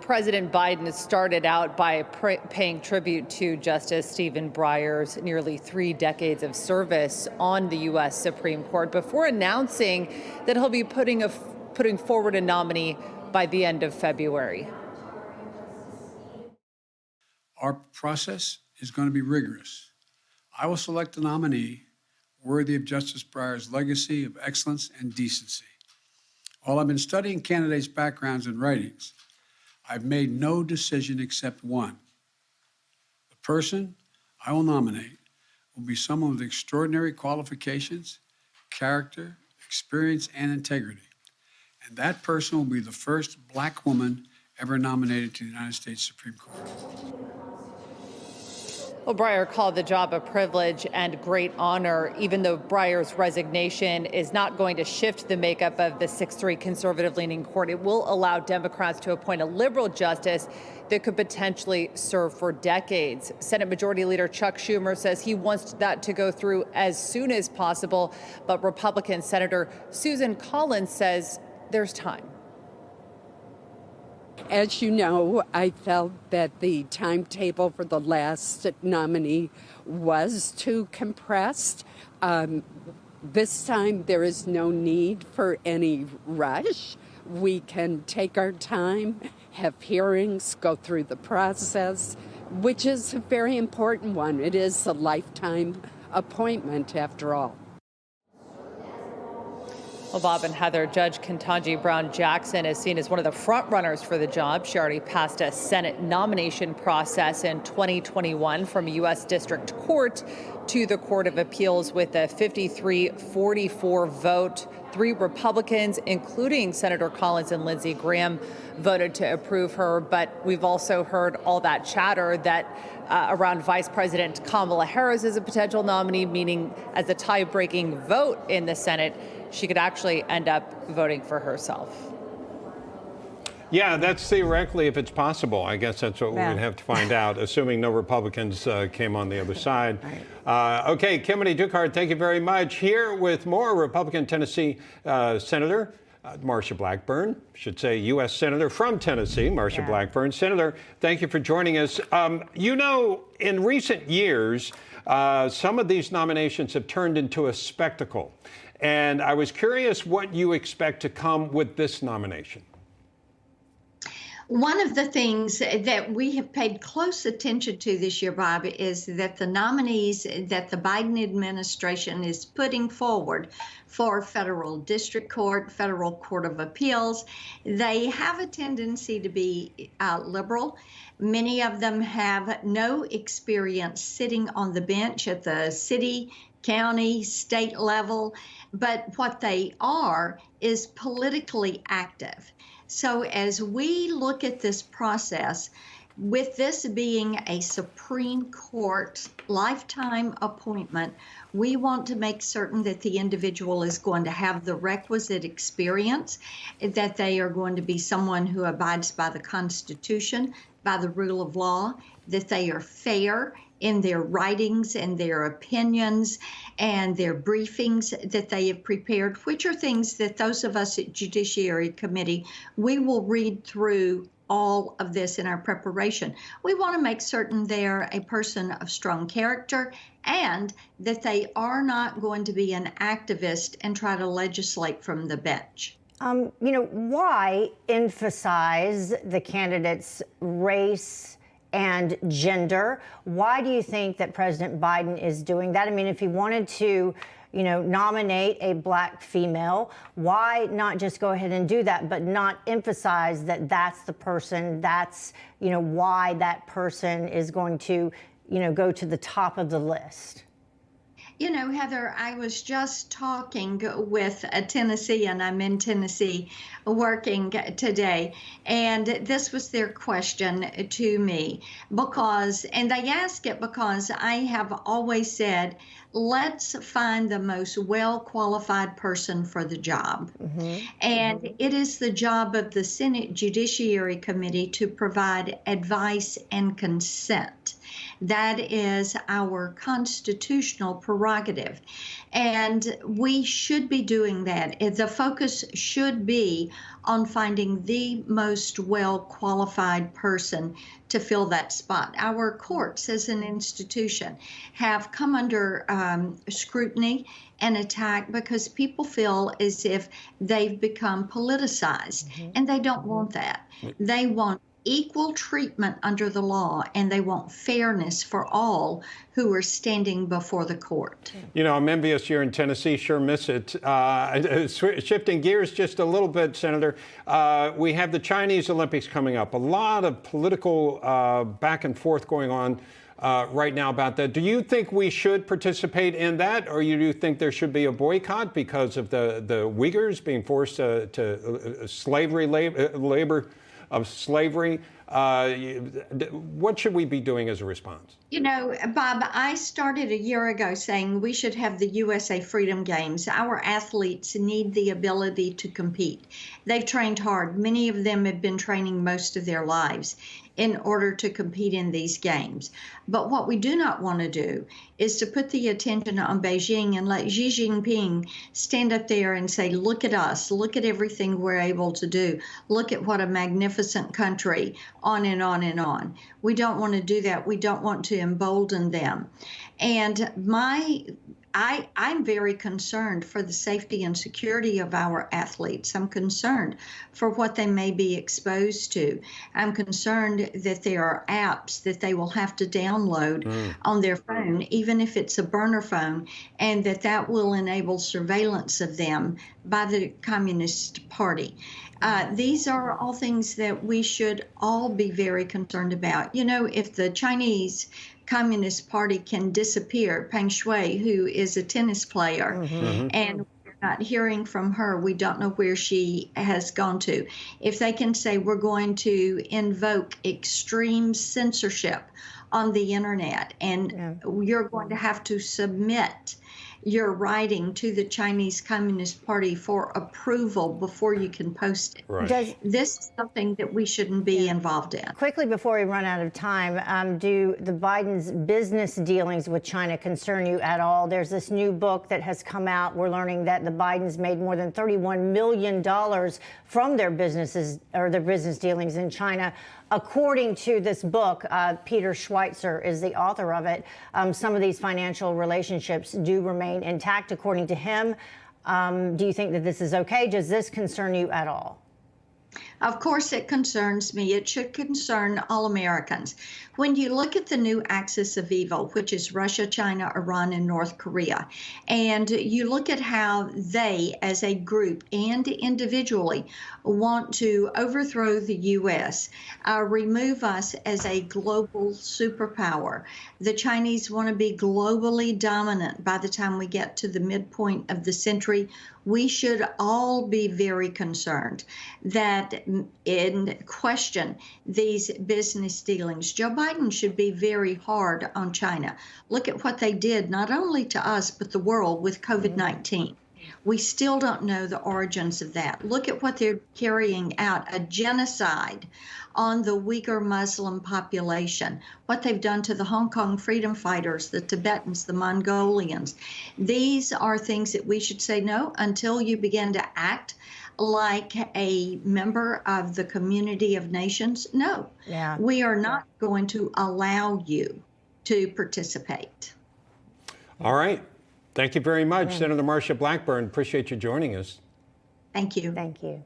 President Biden has started out by paying tribute to Justice Stephen Breyer's nearly 3 decades of service on the U.S. Supreme Court before announcing that he'll be putting forward a nominee by the end of February. Our process is going to be rigorous. I will select a nominee worthy of Justice Breyer's legacy of excellence and decency. While I've been studying candidates' backgrounds and writings, I've made no decision except one. The person I will nominate will be someone with extraordinary qualifications, character, experience, and integrity. And that person will be the first Black woman ever nominated to the United States Supreme Court. Well, Breyer called the job a privilege and great honor, even though Breyer's resignation is not going to shift the makeup of the 6-3 conservative-leaning court. It will allow Democrats to appoint a liberal justice that could potentially serve for decades. Senate Majority Leader Chuck Schumer says he wants that to go through as soon as possible, but Republican Senator Susan Collins says there's time. As you know, I felt that the timetable for the last nominee was too compressed. This time, there is no need for any rush. We can take our time, have hearings, go through the process, which is a very important one. It is a lifetime appointment, after all. Well, Bob and Heather, Judge Ketanji Brown Jackson is seen as one of the front runners for the job. She already passed a Senate nomination process in 2021 from U.S. District Court to the Court of Appeals with a 53-44 vote. 3 Republicans, including Senator Collins and Lindsey Graham, voted to approve her. But we've also heard all that chatter that around Vice President Kamala Harris as a potential nominee, meaning as a tie-breaking vote in the Senate, she could actually end up voting for herself. Yeah, that's theoretically if it's possible. I guess that's what we're going to have to find out, assuming no Republicans came on the other side. Right. Okay, Kimberly Ducard, thank you very much. Here with more Republican Tennessee Senator Marsha Blackburn, should say U.S. Senator from Tennessee, Marsha Blackburn. Senator, thank you for joining us. You know, in recent years, some of these nominations have turned into a spectacle. And I was curious what you expect to come with this nomination. One of the things that we have paid close attention to this year, Bob, is that the nominees that the Biden administration is putting forward for federal district court, federal court of appeals, they have a tendency to be liberal. Many of them have no experience sitting on the bench at the city, county, state level, but what they are is politically active. So as we look at this process, with this being a Supreme Court lifetime appointment, we want to make certain that the individual is going to have the requisite experience, that they are going to be someone who abides by the Constitution, by the rule of law, that they are fair in their writings and their opinions and their briefings that they have prepared, which are things that those of us at Judiciary Committee, we will read through all of this in our preparation. We want to make certain they're a person of strong character and that they are not going to be an activist and try to legislate from the bench. You know, why emphasize the candidate's race and gender? Why do you think that President Biden is doing that? I mean, if he wanted to, you know, nominate a Black female, why not just go ahead and do that, but not emphasize that that's the person, that's, you know, why that person is going to, you know, go to the top of the list? You know, Heather, I was just talking with a Tennessean. I'm in Tennessee working today, and this was their question to me and they ask it because I have always said, let's find the most well-qualified person for the job. And it is the job of the Senate Judiciary Committee to provide advice and consent. That is our constitutional prerogative. And we should be doing that. The focus should be on finding the most well-qualified person to fill that spot. Our courts as an institution have come under scrutiny and attack because people feel as if they've become politicized, and they don't want that. They want equal treatment under the law, and they want fairness for all who are standing before the court. You know, I'm envious here in Tennessee, sure miss it. Shifting gears just a little bit, Senator, we have the Chinese Olympics coming up. A lot of political back and forth going on right now about that. Do you think we should participate in that, or do you think there should be a boycott because of the Uyghurs being forced to slavery, labor of slavery? What should we be doing as a response? You know, Bob, I started a year ago saying we should have the USA Freedom Games. Our athletes need the ability to compete. They've trained hard. Many of them have been training most of their lives in order to compete in these games. But what we do not want to do is to put the attention on Beijing and let Xi Jinping stand up there and say, look at us, look at everything we're able to do, look at what a magnificent country, on and on and on. We don't want to do that. We don't want to embolden them. And I'm very concerned for the safety and security of our athletes. I'm concerned for what they may be exposed to. I'm concerned that there are apps that they will have to download on their phone, even if it's a burner phone, and that will enable surveillance of them by the Communist Party. These are all things that we should all be very concerned about. You know, if the Chinese Communist Party can disappear, Peng Shui, who is a tennis player, and we're not hearing from her, we don't know where she has gone to. If they can say we're going to invoke extreme censorship on the internet, and you're going to have to submit your writing to the Chinese Communist Party for approval before you can post it. Right. This is something that we shouldn't be involved in. Quickly before we run out of time, do the Biden's business dealings with China concern you at all? There's this new book that has come out. We're learning that the Bidens made more than $31 million from their businesses or their business dealings in China. According to this book, Peter Schweitzer is the author of it. Some of these financial relationships do remain intact, according to him. Do you think that this is okay? Does this concern you at all? Of course, it concerns me. It should concern all Americans. When you look at the new axis of evil, which is Russia, China, Iran, and North Korea, and you look at how they, as a group and individually, want to overthrow the U.S., remove us as a global superpower. The Chinese want to be globally dominant by the time we get to the midpoint of the century. We should all be very concerned that in question these business dealings. Joe Biden should be very hard on China. Look at what they did, not only to us, but the world with COVID-19. We still don't know the origins of that. Look at what they're carrying out, a genocide on the Uyghur Muslim population, what they've done to the Hong Kong freedom fighters, the Tibetans, the Mongolians. These are things that we should say no until you begin to act like a member of the community of nations. No, we are not going to allow you to participate. All right. Thank you very much, Senator Marsha Blackburn. Appreciate you joining us. Thank you. Thank you.